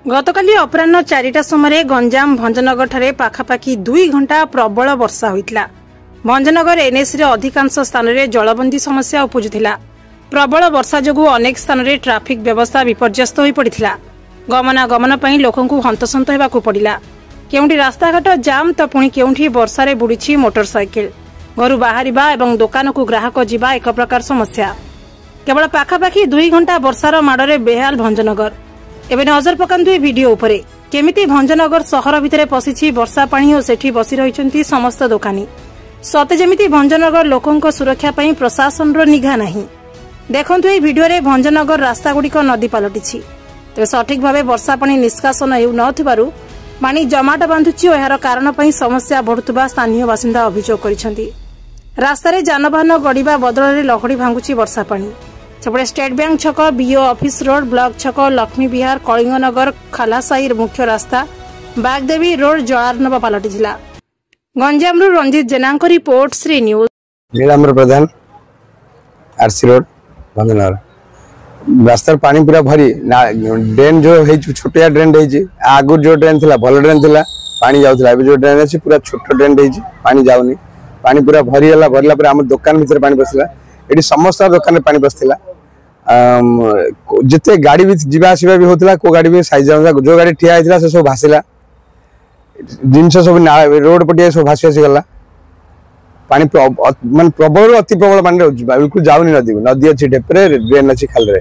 गतकाली अपराह 4टा समय गंजाम भंजनगर ठारे पाखापाखि 2 घंटा प्रबल वर्षा होइतला। भंजनगर एनएसी रे अधिकांश स्थान रे जलबंदी समस्या उपजुथिला। प्रबल वर्षा जोगु अनेक स्थान रे ट्राफिक व्यवस्था विपर्यस्त होई पड़िथिला। गमनागमन पई लोकंकु हंतसंत हेबाकु पड़िला। केउंठी रास्ताघाट जाम तो पुणी केउंठी वर्षा रे बुड़ीछि मोटरसाइकेल। घरु बाहरिबा एवं दुकान को ग्राहक जिबा एक प्रकार समस्या। केवल पाखापाखि 2 घंटा वर्षार माड़े बेहाल भंजनगर। एबे नजर पकांतु ए वीडियो उपरे केमिति भंजनगर सहर भितरे पसिछि वर्षा पानी और सेठी बसी रहिचंती समस्त दोकानी। सते जेमिति भंजनगर लोकंक सुरक्षा पई प्रशासन रो निघा नाही। देखंतु ए वीडियो रे भंजनगर रास्ता गुडीक नदी पलटिछि। तेबे सठिक भाबे वर्षा पानी निष्कासन हेउ नथिबारु पानी जमाट बांधुछि और एहार कारण पई समस्या बढ़ुतबा स्थानीय बासिंदा अभियोग करिसंती। रास्ता रे जानबाहन गड़ीबा बदल रे लहड़ी भांगुछि वर्षा पानी। सेपटे स्टेट बैंक छक, बीओ ऑफिस रोड, ब्लॉक छक, लक्ष्मी विहार, कलिंगनगर, खालासाई मुख्य रास्ता, बागदेवी रोड जलार्णव पलटिला। गंजाम रंजित जेना रिपोर्ट, श्री न्यूज। नीलाम्बर प्रधान, आरसी रोड भंजनगर। रास्ता पानी पूरा भरी ड्रेन जो है छोटिया ड्रेन है। आगु जो ड्रेन थिला भल ड्रेन थिला पानी जाउथिला। एबे जो ड्रेन अछि पूरा छोट ड्रेन है, पानी जाउनी। पानी पूरा भरी हला। भरला पर हम दुकान भीतर पानी बसला। एडी समस्त दुकान पानी बसथिला। जिते गाड़ी भी जीवा आसीबा भी होतला, को गाड़ी भी साइज जाउला। जो गाड़ी ठिया आइतला से सब भासिला। जिनस सब रोड पटिया सब भासी आसी गला। पानी मान प्रबल अति प्रबल पानी बिल्कुल जाउनी। नदी अच्छी ढेपरे ड्रेन अच्छी खाल रे।